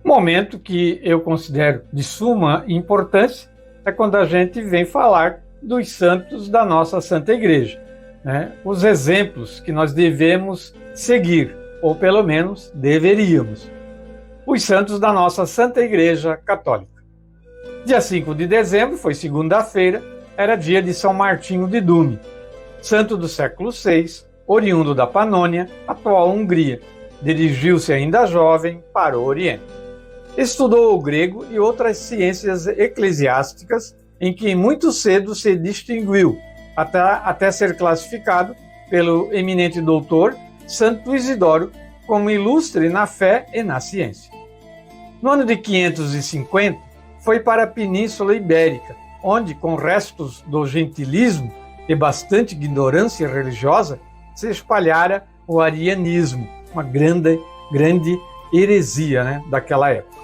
Momento que eu considero de suma importância é quando a gente vem falar dos santos da nossa Santa Igreja, né? Os exemplos que nós devemos seguir, ou pelo menos deveríamos. Os santos da nossa Santa Igreja Católica. Dia 5 de dezembro, foi segunda-feira, era dia de São Martinho de Dume, santo do século VI, oriundo da Panônia, atual Hungria. Dirigiu-se ainda jovem para o Oriente. Estudou o grego e outras ciências eclesiásticas, em que muito cedo se distinguiu, até ser classificado pelo eminente doutor Santo Isidoro como ilustre na fé e na ciência. No ano de 550, foi para a Península Ibérica, onde, com restos do gentilismo e bastante ignorância religiosa, se espalhara o arianismo, uma grande heresia, né, daquela época.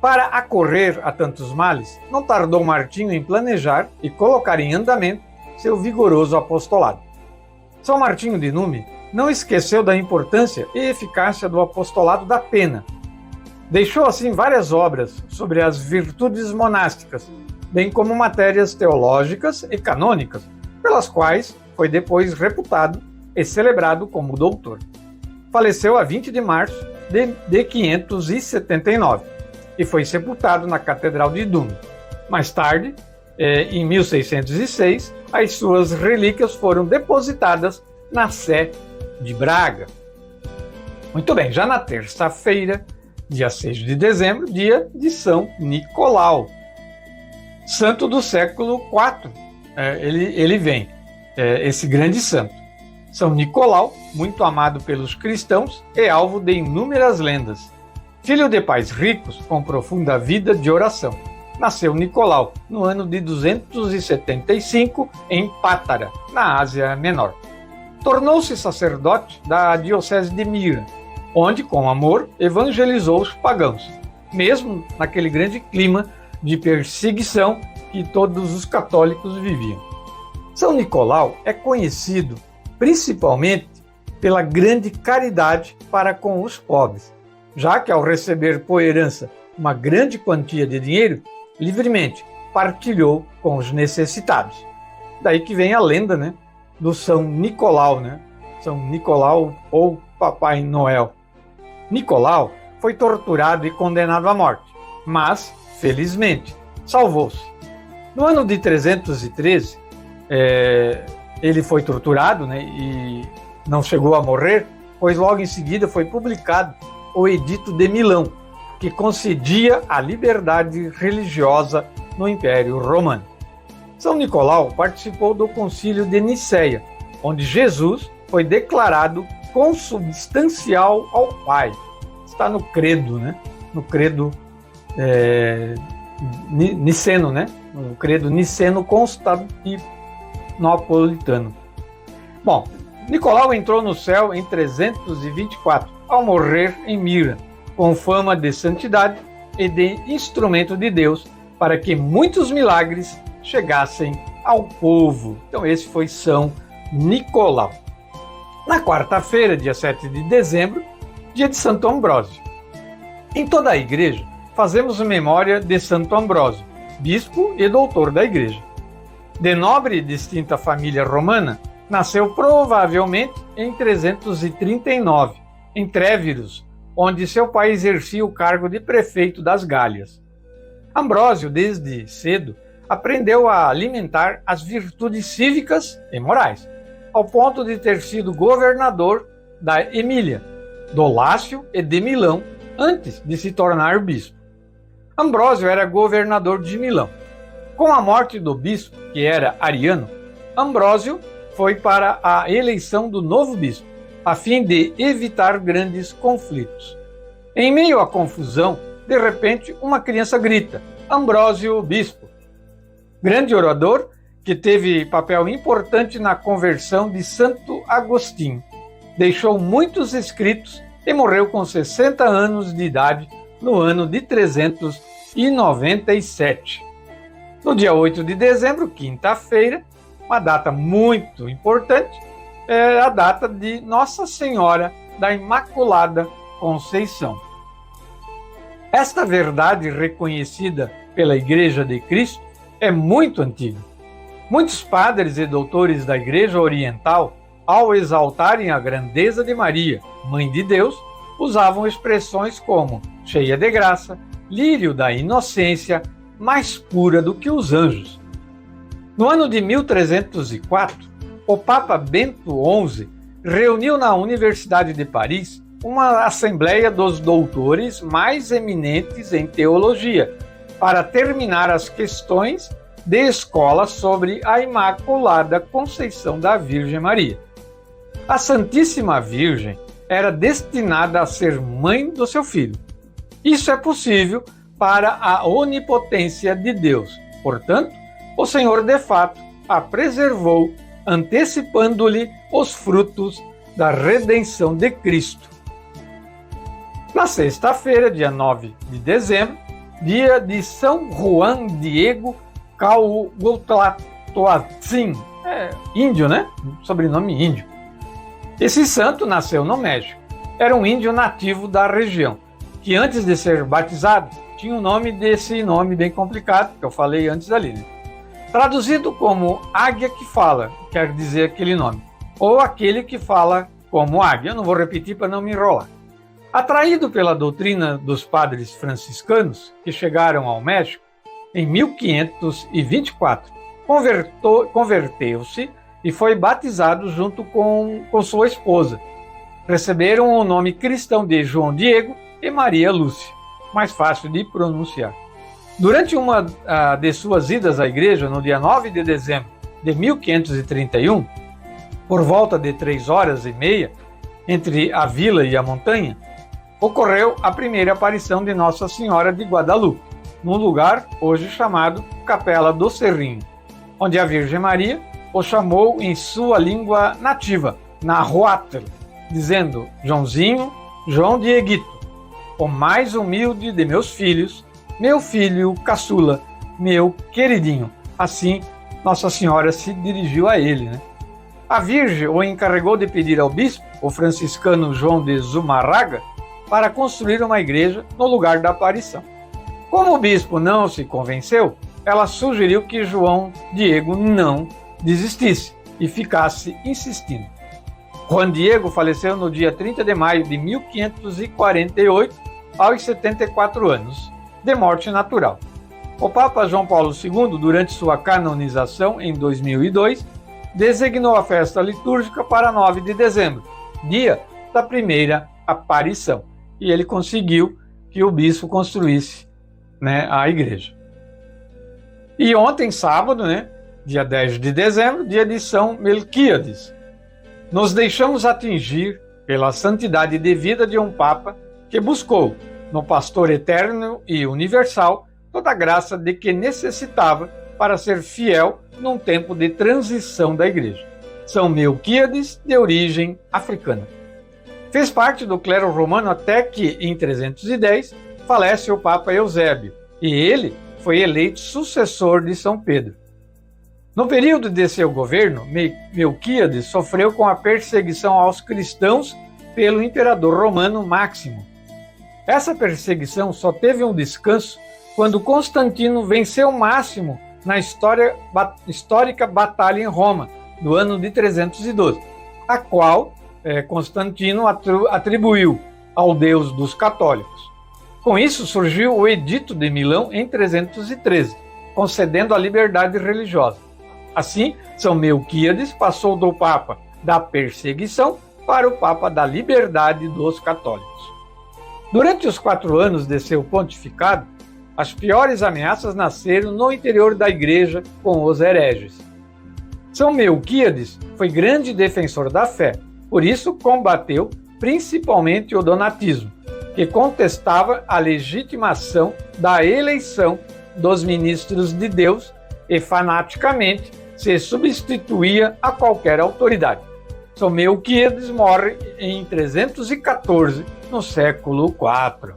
Para acorrer a tantos males, não tardou Martinho em planejar e colocar em andamento seu vigoroso apostolado. São Martinho de Dume não esqueceu da importância e eficácia do apostolado da pena. Deixou assim várias obras sobre as virtudes monásticas, bem como matérias teológicas e canônicas, pelas quais foi depois reputado e celebrado como doutor. Faleceu a 20 de março de 579 e foi sepultado na Catedral de Dume. Mais tarde, em 1606, as suas relíquias foram depositadas na Sé de Braga. Muito bem, já na terça-feira, dia 6 de dezembro, dia de São Nicolau, santo do século IV. Ele vem, esse grande santo. São Nicolau, muito amado pelos cristãos, é alvo de inúmeras lendas. Filho de pais ricos, com profunda vida de oração, nasceu Nicolau no ano de 275 em Pátara, na Ásia Menor. Tornou-se sacerdote da diocese de Mira, onde, com amor, evangelizou os pagãos, mesmo naquele grande clima de perseguição que todos os católicos viviam. São Nicolau é conhecido principalmente pela grande caridade para com os pobres, já que, ao receber por herança uma grande quantia de dinheiro, livremente partilhou com os necessitados. Daí que vem a lenda, né, do São Nicolau, né? São Nicolau ou Papai Noel. Nicolau foi torturado e condenado à morte, mas, felizmente, salvou-se. No ano de 313, ele foi torturado, né, e não chegou a morrer, pois logo em seguida foi publicado o Edito de Milão, que concedia a liberdade religiosa no Império Romano. São Nicolau participou do Concílio de Nicéia, onde Jesus foi declarado consubstancial ao Pai. Está no credo, né? No credo niceno, né? No credo niceno-constantinopolitano. Bom, Nicolau entrou no céu em 324, ao morrer em Mira, com fama de santidade e de instrumento de Deus, para que muitos milagres chegassem ao povo. Então esse foi São Nicolau. Na quarta-feira, dia 7 de dezembro, dia de Santo Ambrósio. Em toda a igreja, fazemos memória de Santo Ambrósio, bispo e doutor da igreja. De nobre e distinta família romana, nasceu provavelmente em 339, em Tréviros, onde seu pai exercia o cargo de prefeito das Gálias. Ambrósio, desde cedo, aprendeu a alimentar as virtudes cívicas e morais, ao ponto de ter sido governador da Emília, do Lácio e de Milão, antes de se tornar bispo. Ambrósio era governador de Milão. Com a morte do bispo, que era ariano, Ambrósio foi para a eleição do novo bispo, a fim de evitar grandes conflitos. Em meio à confusão, de repente, uma criança grita: Ambrósio, bispo. Grande orador que teve papel importante na conversão de Santo Agostinho. Deixou muitos escritos e morreu com 60 anos de idade no ano de 397. No dia 8 de dezembro, quinta-feira, uma data muito importante, é a data de Nossa Senhora da Imaculada Conceição. Esta verdade reconhecida pela Igreja de Cristo é muito antiga. Muitos padres e doutores da Igreja Oriental, ao exaltarem a grandeza de Maria, Mãe de Deus, usavam expressões como cheia de graça, lírio da inocência, mais pura do que os anjos. No ano de 1304, o Papa Bento XI reuniu na Universidade de Paris uma assembleia dos doutores mais eminentes em teologia, para terminar as questões de escola sobre a Imaculada Conceição da Virgem Maria. A Santíssima Virgem era destinada a ser mãe do seu filho. Isso é possível para a onipotência de Deus. Portanto, o Senhor de fato a preservou, antecipando-lhe os frutos da redenção de Cristo. Na sexta-feira, dia 9 de dezembro, dia de São Juan Diego Cahuatlatoatzin, índio, né? Sobrenome índio. Esse santo nasceu no México. Era um índio nativo da região, que antes de ser batizado, tinha o nome desse nome bem complicado, que eu falei antes ali, né? Traduzido como águia que fala, quer dizer aquele nome, ou aquele que fala como águia. Eu não vou repetir para não me enrolar. Atraído pela doutrina dos padres franciscanos, que chegaram ao México em 1524, converteu-se e foi batizado junto com sua esposa. Receberam o nome cristão de João Diego e Maria Lúcia, mais fácil de pronunciar. Durante uma de suas idas à igreja, no dia 9 de dezembro de 1531, por volta de 3h30, entre a vila e a montanha, ocorreu a primeira aparição de Nossa Senhora de Guadalupe, num lugar hoje chamado Capela do Cerrinho, onde a Virgem Maria o chamou em sua língua nativa, Nahuatl, dizendo: Joãozinho, João Dieguito, o mais humilde de meus filhos, meu filho caçula, meu queridinho. Assim, Nossa Senhora se dirigiu a ele, né? A Virgem o encarregou de pedir ao bispo, o franciscano João de Zumarraga, para construir uma igreja no lugar da aparição. Como o bispo não se convenceu, ela sugeriu que João Diego não desistisse e ficasse insistindo. Juan Diego faleceu no dia 30 de maio de 1548, aos 74 anos, de morte natural. O Papa João Paulo II, durante sua canonização em 2002, designou a festa litúrgica para 9 de dezembro, dia da primeira aparição. E ele conseguiu que o bispo construísse, né, a igreja. E ontem, sábado, né, dia 10 de dezembro, dia de São Melquíades, nos deixamos atingir pela santidade de vida de um Papa que buscou, no pastor eterno e universal, toda a graça de que necessitava para ser fiel num tempo de transição da igreja. São Melquíades, de origem africana. Fez parte do clero romano até que, em 310, falece o Papa Eusébio, e ele foi eleito sucessor de São Pedro. No período de seu governo, Melquíades sofreu com a perseguição aos cristãos pelo imperador romano Máximo. Essa perseguição só teve um descanso quando Constantino venceu Máximo na histórica batalha em Roma, do ano de 312, a qual Constantino atribuiu ao Deus dos católicos. Com isso surgiu o Edito de Milão em 313, concedendo a liberdade religiosa. Assim, São Melquíades passou do Papa da perseguição para o Papa da liberdade dos católicos. Durante os 4 anos de seu pontificado, as piores ameaças nasceram no interior da igreja com os hereges. São Melquíades foi grande defensor da fé, por isso combateu principalmente o donatismo, que contestava a legitimação da eleição dos ministros de Deus e fanaticamente se substituía a qualquer autoridade. São Melquíades morre em 314, no século IV.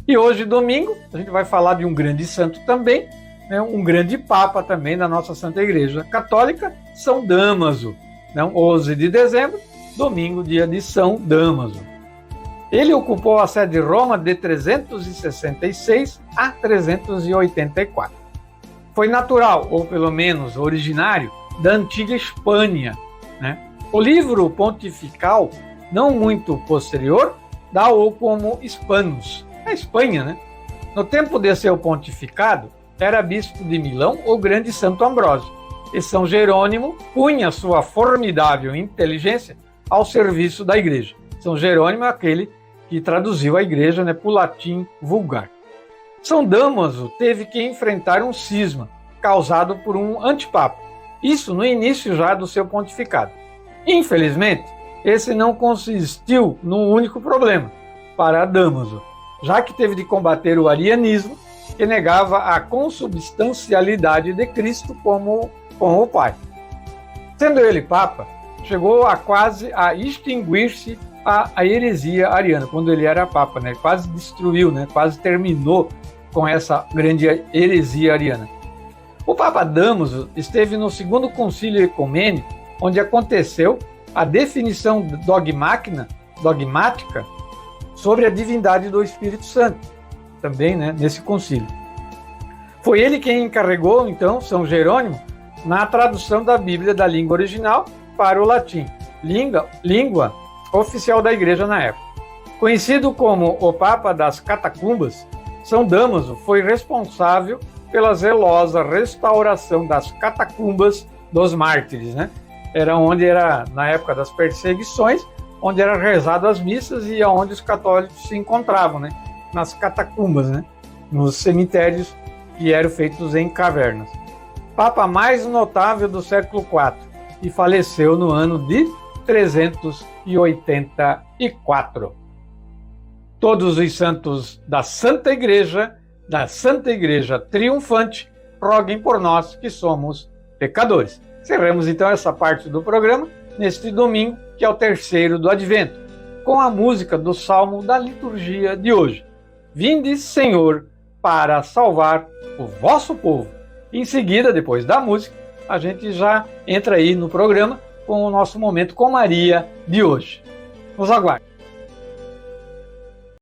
E hoje, domingo, a gente vai falar de um grande santo também, né, um grande papa também da nossa Santa Igreja Católica, São Dámaso. 11 de dezembro, domingo, dia de São Dámaso. Ele ocupou a sede de Roma de 366 a 384. Foi natural, ou pelo menos originário, da antiga Espanha, né? O livro pontifical, não muito posterior, dá-o como Hispanos, a Espanha, né? No tempo de seu pontificado, era bispo de Milão o grande Santo Ambrósio, e São Jerônimo punha sua formidável inteligência ao serviço da igreja. São Jerônimo é aquele que traduziu a igreja, né, para o latim vulgar. São Dámaso teve que enfrentar um cisma causado por um antipapa, isso no início já do seu pontificado. Infelizmente, esse não consistiu num único problema para Dámaso, já que teve de combater o arianismo, que negava a consubstancialidade de Cristo como o Pai. Sendo ele Papa, chegou a quase a extinguir-se a heresia ariana, quando ele era Papa, né? Quase destruiu, né? Quase terminou com essa grande heresia ariana. O Papa Dámaso esteve no segundo concílio ecumênico, onde aconteceu a definição dogmática sobre a divindade do Espírito Santo, também, né, nesse concílio. Foi ele quem encarregou, então, São Jerônimo, na tradução da Bíblia da língua original para o latim, língua oficial da igreja na época. Conhecido como o Papa das Catacumbas, São Dámaso foi responsável pela zelosa restauração das catacumbas dos mártires, né? Era na época das perseguições, onde eram rezadas as missas e onde os católicos se encontravam, né? Nas catacumbas, né? Nos cemitérios que eram feitos em cavernas. Papa mais notável do século IV e faleceu no ano de 384. Todos os santos da Santa Igreja triunfante, roguem por nós que somos pecadores. Encerramos então essa parte do programa neste domingo, que é o terceiro do Advento, com a música do Salmo da liturgia de hoje. Vinde, Senhor, para salvar o vosso povo. Em seguida, depois da música, a gente já entra aí no programa com o nosso Momento com Maria de hoje. Nos aguarde.